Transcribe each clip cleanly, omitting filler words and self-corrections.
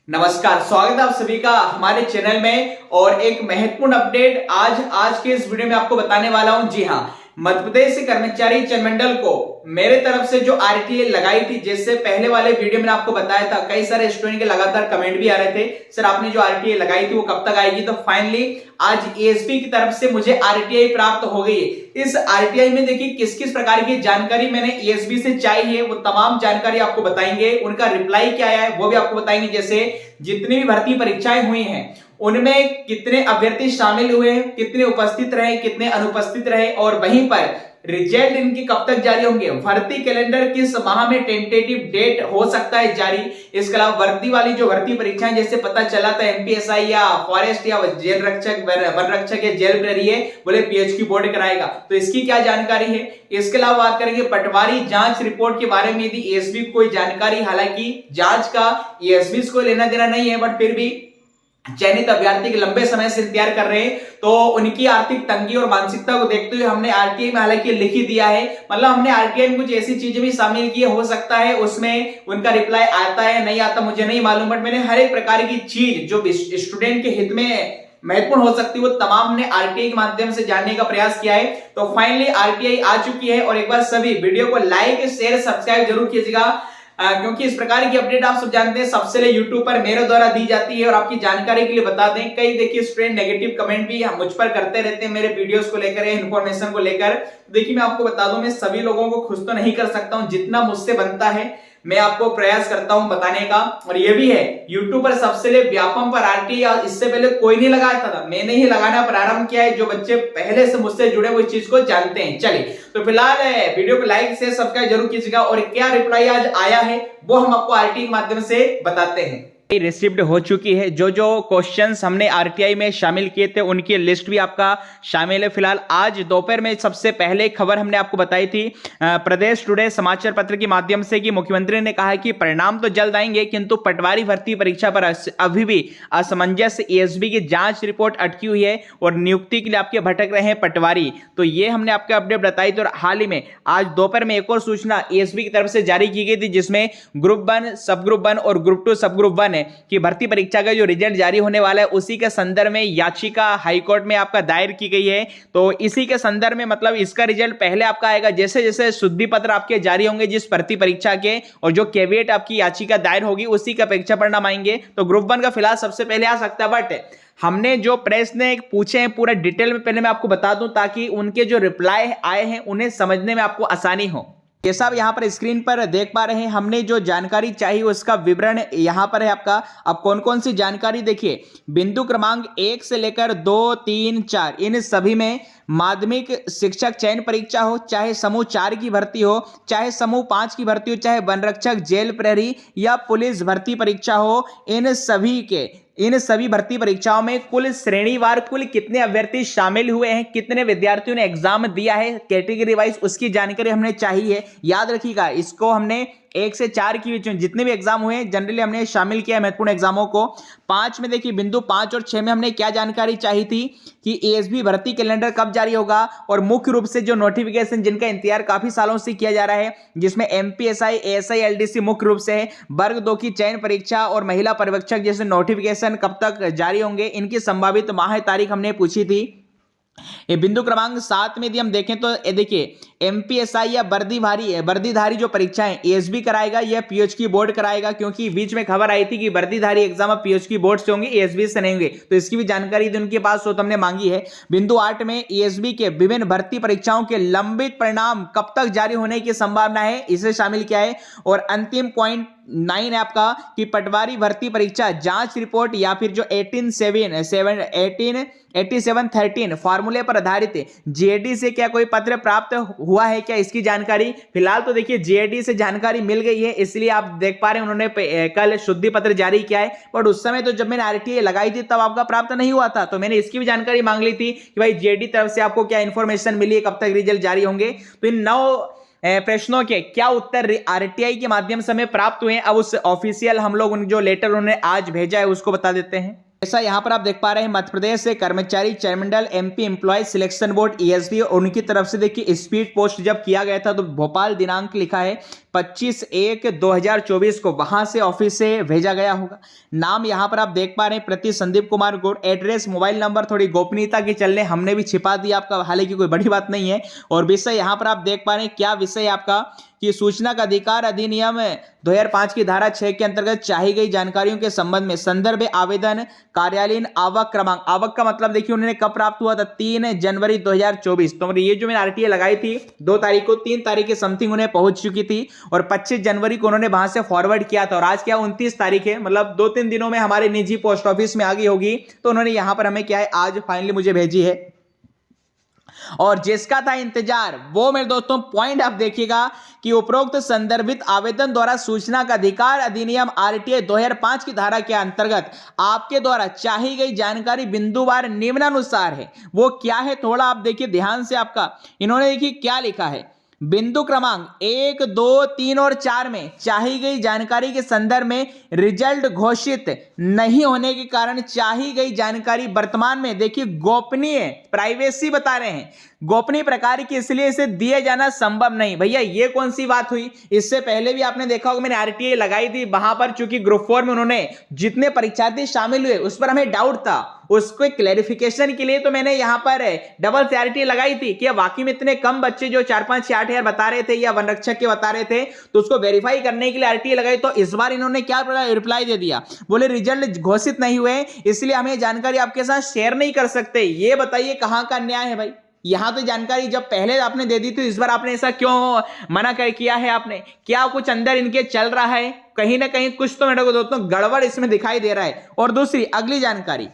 नमस्कार, स्वागत है आप सभी का हमारे चैनल में। और एक महत्वपूर्ण अपडेट आज के इस वीडियो में आपको बताने वाला हूं। जी हां, मध्य प्रदेश कर्मचारी चयन मंडल को मेरे तरफ से जो आरटीए लगाई थी, जैसे पहले वाले वीडियो में आपको बताया था, कई सारे स्टूडेंट के लगातार कमेंट भी आ रहे थे, सर आपने जो आरटीए लगाई थी वो कब तक आएगी। तो फाइनली आज एएसपी की तरफ से मुझे आरटीआई प्राप्त हो गई है। इस आरटीआई में देखिए किस किस प्रकार की जानकारी मैंने एएसपी से चाहिए, वो तमाम जानकारी आपको बताएंगे। उनका रिप्लाई क्या आया है वो भी आपको बताएंगे। जैसे जितनी भी भर्ती परीक्षाएं हुई हैं उनमें कितने अभ्यर्थी शामिल हुए, कितने उपस्थित रहे, कितने अनुपस्थित रहे, और वहीं पर रिजल्ट इनकी कब तक जारी होंगे, भर्ती कैलेंडर किस माह में टेंटेटिव डेट हो सकता है जारी। इसके अलावा वर्दी वाली जो भर्ती परीक्षाएं, जैसे पता चला था एमपीएसआई या फॉरेस्ट या जेल रक्षक, वन रक्षक या जेल प्रहरी है, बोले पीएचक्यू बोर्ड कराएगा, तो इसकी क्या जानकारी है। इसके अलावा बात करेंगे पटवारी जांच रिपोर्ट के बारे में, यदि एएसबी को कोई जानकारी, हालांकि जांच का एएसबी को लेना देना नहीं है, बट फिर भी चयनित अभ्यर्थी के लंबे समय से इंतजार कर रहे हैं, तो उनकी आर्थिक तंगी और मानसिकता को देखते हुए हमने आरटीआई में हालांकि लिख ही दिया है। मतलब हमने आरटीआई में कुछ ऐसी चीजें भी शामिल की, हो सकता है उसमें उनका रिप्लाई आता है नहीं आता मुझे नहीं मालूम, बट मैंने हर एक प्रकार की चीज जो स्टूडेंट के हित में महत्वपूर्ण हो सकती है वो तमाम ने आरटीआई के माध्यम से जानने का प्रयास किया है। तो फाइनली आरटीआई आ चुकी है, और एक बार सभी वीडियो को लाइक शेयर सब्सक्राइब जरूर कीजिएगा, क्योंकि इस प्रकार की अपडेट आप सब जानते हैं सबसे पहले यूट्यूब पर मेरे द्वारा दी जाती है। और आपकी जानकारी के लिए बता दें, कई देखिए स्टूडेंट नेगेटिव कमेंट भी मुझ पर करते रहते हैं मेरे वीडियोस को लेकर, इन्फॉर्मेशन को लेकर। देखिए मैं आपको बता दूं, मैं सभी लोगों को खुश तो नहीं कर सकता हूं, जितना मुझसे बनता है मैं आपको प्रयास करता हूं बताने का। और ये भी है, यूट्यूब पर सबसे पहले व्यापम पर आरटीआई इससे पहले कोई नहीं लगाता था, मैंने ही लगाना प्रारंभ किया है। जो बच्चे पहले से मुझसे जुड़े वो इस चीज को जानते हैं। चलिए तो फिलहाल वीडियो को लाइक शेयर सब्सक्राइब जरूर कीजिएगा, और क्या रिप्लाई आज आया है वो हम आपको आरटीआई के माध्यम से बताते हैं। रिसीव्ड हो चुकी है। जो जो क्वेश्चंस हमने आरटीआई में शामिल किए थे उनकी लिस्ट भी आपका शामिल है। फिलहाल आज दोपहर में सबसे पहले खबर हमने आपको बताई थी प्रदेश टुडे समाचार पत्र के माध्यम से, कि मुख्यमंत्री ने कहा कि परिणाम तो जल्द आएंगे, किंतु पटवारी भर्ती परीक्षा पर अभी भी असमंजस, एएसबी की जांच रिपोर्ट अटकी हुई है और नियुक्ति के लिए आपके भटक रहे हैं पटवारी। तो ये हमने आपको अपडेट बताई। तो हाल ही में आज दोपहर में एक और सूचना एएसबी की तरफ से जारी की गई थी, जिसमें ग्रुप 1 सब ग्रुप 1 और ग्रुप 2 सब ग्रुप 1 कि भर्ती परीक्षा का जो रिजल्ट जारी होने वाला है उसी के संदर्भ में याचिका हाईकोर्ट में आपका दायर की गई है। तो इसी के संदर्भ में, मतलब इसका रिजल्ट पहले आपका आएगा, जैसे जैसे शुद्धि पत्र आपके जारी होंगे जिस भर्ती परीक्षा के, और जो कैविएट आपकी याचिका दायर होगी उसी का परीक्षा परिणाम आएंगे। तो ग्रुप 1 का फिलहाल सबसे पहले आ सकता है, बट हमने जो प्रश्न पूछे हैं पूरा डिटेल में पहले मैं आपको बता दूं, ताकि उनके जो रिप्लाई आए हैं उन्हें समझने में आपको आसानी हो। जैसा आप यहाँ पर स्क्रीन पर देख पा रहे हैं, हमने जो जानकारी चाहिए उसका विवरण यहाँ पर है आपका। अब कौन कौन सी जानकारी देखिए, बिंदु क्रमांक 1 से लेकर 2, 3, 4 इन सभी में माध्यमिक शिक्षक चयन परीक्षा हो, चाहे समूह 4 की भर्ती हो, चाहे समूह 5 की भर्ती हो, चाहे वन रक्षक, जेल प्रहरी या पुलिस भर्ती परीक्षा हो, इन सभी भर्ती परीक्षाओं में कुल श्रेणीवार कुल कितने अभ्यर्थी शामिल हुए हैं, कितने विद्यार्थियों ने एग्जाम दिया है कैटेगरी वाइज, उसकी जानकारी हमने चाहिए। याद रखिएगा, इसको हमने 1 से 4 की जितने भी एग्जाम हुए हैं जनरली हमने शामिल किया है महत्वपूर्ण एग्जामों को। 5 में देखिए, बिंदु 5 और 6 में हमने क्या जानकारी चाहिए थी कि एएसबी भर्ती कैलेंडर कब जारी होगा, और मुख्य रूप से जो नोटिफिकेशन जिनका इंतजार काफी सालों से किया जा रहा है, जिसमें एमपीएसआई, एएसआई, एलडीसी मुख्य रूप से है, वर्ग 2 की चयन परीक्षा और महिला पर्यवेक्षक जैसे नोटिफिकेशन कब तक जारी होंगे, इनकी संभावित माह तारीख हमने पूछी थी। ये बिंदु क्रमांक 7 में यदि हम देखें तो ये देखिए, एमपीएसआई या वर्दीधारी जो परीक्षाएं एएसबी कराएगा या पीएचक्यू बोर्ड कराएगा, क्योंकि बीच में खबर आई थी कि वर्दीधारी एग्जाम अब पीएचक्यू बोर्ड से होंगे, एएसबी से नहीं होंगे, तो इसकी भी जानकारी यदि उनके पास हो तो हमने मांगी है। बिंदु 8 में एएसबी के विभिन्न भर्ती परीक्षाओं के लंबित परिणाम कब तक जारी होने की संभावना है, इसे शामिल किया है। और अंतिम पॉइंट 9 है आपका कि पटवारी भर्ती परीक्षा जांच रिपोर्ट या फिर जो 8713 फार्मूले पर आधारित जेडी से क्या कोई पत्र प्राप्त हुआ है क्या, इसकी जानकारी फिलहाल तो देखिए जेडी से जानकारी मिल गई है, इसलिए आप देख पा रहे हैं उन्होंने कल शुद्धि पत्र जारी किया है। बट उस समय तो जब मैंने आरटीआई लगाई थी तब आपका प्राप्त नहीं हुआ था, तो मैंने इसकी भी जानकारी मांग ली थी कि भाई जेडी तरफ से आपको क्या इंफॉर्मेशन मिली है, कब तक रिजल्ट जारी होंगे। तो इन 9 प्रश्नों के क्या उत्तर आरटीआई के माध्यम से हमें प्राप्त हुए हैं, अब उस ऑफिशियल हम लोग जो लेटर उन्होंने आज भेजा है उसको बता देते हैं। जैसा यहाँ पर आप देख पा रहे हैं, मध्य प्रदेश से कर्मचारी चयन मंडल MP employ selection board ASD, और उनकी तरफ से देखिए स्पीड पोस्ट जब किया गया था तो भोपाल दिनांक लिखा है 25/1/2024 को वहां से ऑफिस से भेजा गया होगा। नाम यहां पर आप देख पा रहे हैं, प्रति Sandeep Kumar Gaur. Address, mobile number थोड़ी गोपनीयता के चलने हमने भी छिपा दिया आपका, हालांकि कोई बड़ी बात नहीं है। और विषय यहां पर आप देख पा रहे हैं, क्या विषय है आपका कि सूचना का अधिकार अधिनियम 2005 की धारा 6 के अंतर्गत चाही गई जानकारियों के संबंध में संदर्भ आवेदन कार्यालयीन आवक क्रमांक। आवक का मतलब देखिए उन्होंने कब प्राप्त हुआ था, 3 जनवरी 2024। तो ये जो मैंने आरटीआई लगाई थी 2 तारीख को, 3 तारीख के समथिंग उन्हें पहुंच चुकी थी और 25 जनवरी को उन्होंने वहां से फॉरवर्ड किया था। और आज क्या 29 तारीख है, मतलब 2-3 दिनों में हमारे निजी पोस्ट ऑफिस में आ गई होगी। तो उन्होंने यहां पर हमें क्या है आज फाइनली मुझे भेजी है। और जिसका था इंतजार वो मेरे दोस्तों पॉइंट आप देखिएगा कि उपरोक्त संदर्भित आवेदन द्वारा सूचना का अधिकार अधिनियम आरटीआई 2005 की धारा के अंतर्गत आपके द्वारा चाही गई जानकारी बिंदुवार निम्नानुसार है। वो क्या है थोड़ा आप देखिए ध्यान से, आपका इन्होंने देखिए क्या लिखा है, बिंदु क्रमांक 1, 2, 3 और 4 में चाही गई जानकारी के संदर्भ में रिजल्ट घोषित नहीं होने के कारण चाही गई जानकारी वर्तमान में देखिए गोपनीय, प्राइवेसी बता रहे हैं, गोपनीय प्रकार की, इसलिए इसे दिए जाना संभव नहीं। भैया ये कौन सी बात हुई? इससे पहले भी आपने देखा होगा मैंने आरटीआई लगाई थी, वहां पर चूंकि ग्रुप 4 में उन्होंने जितने परीक्षार्थी शामिल हुए उस पर हमें डाउट था, उसको क्लैरिफिकेशन के लिए तो मैंने यहां पर डबल आरटीआई लगाई थी कि वाकई में इतने कम बच्चे जो 4-5 या 8 हजार बता रहे थे या वन रक्षक के बता रहे थे, तो उसको वेरीफाई करने के लिए आरटीआई लगाई। तो इस बार इन्होंने क्या रिप्लाई दे दिया, बोले रिजल्ट घोषित नहीं हुए इसलिए हमें जानकारी आपके साथ शेयर नहीं कर सकते। ये बताइए कहां का अन्याय है भाई? यहां तो जानकारी जब पहले आपने दे दी थी, इस बार आपने ऐसा क्यों मना कर किया है? आपने क्या कुछ अंदर इनके चल रहा है? कहीं ना कहीं कुछ तो मेरे को दोस्तों गड़बड़ इसमें दिखाई दे रहा है। और दूसरी अगली जानकारी,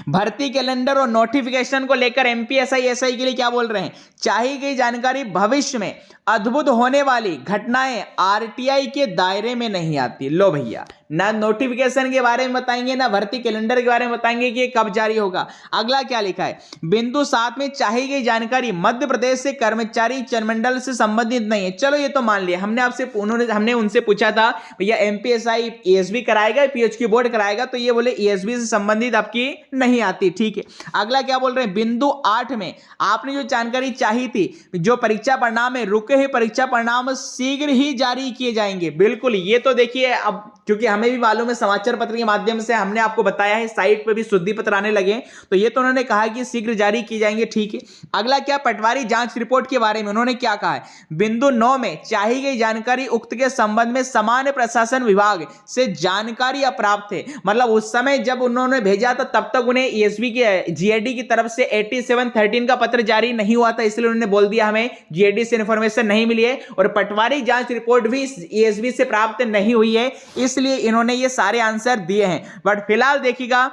भर्ती कैलेंडर और नोटिफिकेशन को लेकर एमपीएसआई एसआई के लिए क्या बोल रहे हैं, चाही गई जानकारी भविष्य में अद्भुत होने वाली घटनाएं आरटीआई के दायरे में नहीं आती। लो भैया, ना नोटिफिकेशन के बारे में बताएंगे ना भर्ती कैलेंडर के बारे में बताएंगे कि कब जारी होगा। अगला क्या लिखा है, बिंदु 7 में चाही गई जानकारी मध्य प्रदेश से कर्मचारी चरणमंडल से संबंधित नहीं है। चलो ये तो मान लिया, हमने उनसे पूछा था भैया एमपीएसआई ईएसबी कराएगा, पीएचक्यू बोर्ड कराएगा, तो ये बोले ईएसबी से संबंधित आपकी नहीं आती, ठीक है। अगला क्या बोल रहे हैं, बिंदु 8 में आपने जो जानकारी चाही थी, जो परीक्षा परिणाम है, रुके हुए परीक्षा परिणाम शीघ्र ही जारी किए जाएंगे। बिल्कुल, ये तो देखिए अब क्योंकि हमें भी मालूम है, समाचार पत्र के माध्यम से हमने आपको बताया है, साइट पे भी शुद्धि पत्र आने लगे, तो ये तो उन्होंने कहा कि शीघ्र जारी की जाएंगे, ठीक है। अगला क्या, पटवारी जांच रिपोर्ट के बारे में उन्होंने क्या कहा है, बिंदु 9 में चाही गई जानकारी उक्त के संबंध में सामान्य प्रशासन विभाग से जानकारी अप्राप्त है। मतलब उस समय जब उन्होंने भेजा था तब तक उन्हें ईएसबी के जीएडी की तरफ से 8713 का पत्र जारी नहीं हुआ था, इसलिए उन्होंने बोल दिया हमें जीएडी से इंफॉर्मेशन नहीं मिली है और पटवारी जांच रिपोर्ट भी ईएसबी से प्राप्त नहीं हुई है, इसलिए इन्होंने ये सारे आंसर दिए हैं। बट फिलहाल देखिएगा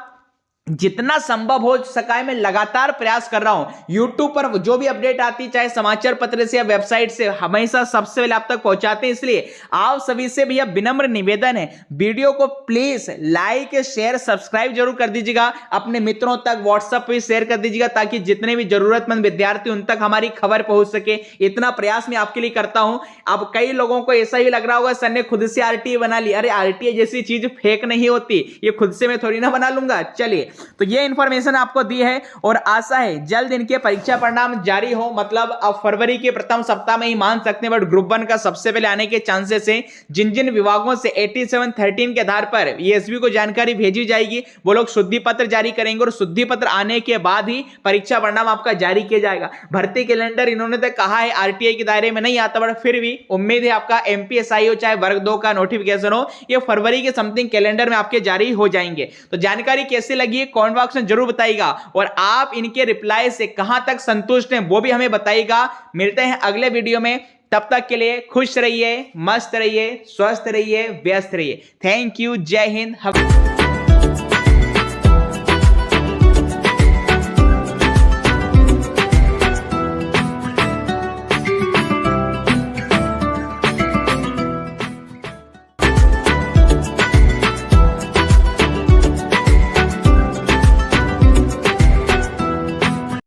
जितना संभव हो सका है मैं लगातार प्रयास कर रहा हूं, यूट्यूब पर जो भी अपडेट आती चाहे समाचार पत्र से या वेबसाइट से, हमेशा सबसे पहले आप तक पहुंचाते हैं। इसलिए आप सभी से भैया विनम्र निवेदन है, वीडियो को प्लीज लाइक शेयर सब्सक्राइब जरूर कर दीजिएगा, अपने मित्रों तक व्हाट्सएप पे शेयर कर दीजिएगा ताकि जितने भी जरूरतमंद विद्यार्थी उन तक हमारी खबर पहुंच सके। इतना प्रयास मैं आपके लिए करता हूं। अब कई लोगों को ऐसा ही लग रहा होगा सर ने खुद से आरटीआई बना ली, अरे आरटीआई जैसी चीज फेक नहीं होती, ये खुद से मैं थोड़ी ना बना लूंगा। चलिए, तो ये इंफॉर्मेशन आपको दी है और आशा है जल्द इनके परीक्षा परिणाम जारी हो, मतलब अब फरवरी के प्रथम सप्ताह में ही मान सकते हैं, बट ग्रुप 1 का सबसे पहले आने के चांसेस हैं। जिन जिन विभागों से 8713 के आधार पर ईएसबी को जानकारी भेजी जाएगी वो लोग शुद्धि पत्र जारी करेंगे और शुद्धि पत्र आने के बाद ही परीक्षा परिणाम आपका जारी किया जाएगा। भर्ती कैलेंडर इन्होंने तो कहा है आरटीआई के दायरे में नहीं आता, बट फिर भी उम्मीद है आपका एमपीएसआई हो चाहे वर्ग 2 का नोटिफिकेशन हो, ये फरवरी के समथिंग कैलेंडर में आपके जारी हो जाएंगे। तो जानकारी कैसे लगी है कमेंट बॉक्स में जरूर बताइएगा और आप इनके रिप्लाई से कहां तक संतुष्ट हैं वो भी हमें बताइएगा। मिलते हैं अगले वीडियो में, तब तक के लिए खुश रहिए, मस्त रहिए, स्वस्थ रहिए, व्यस्त रहिए। थैंक यू, जय हिंद।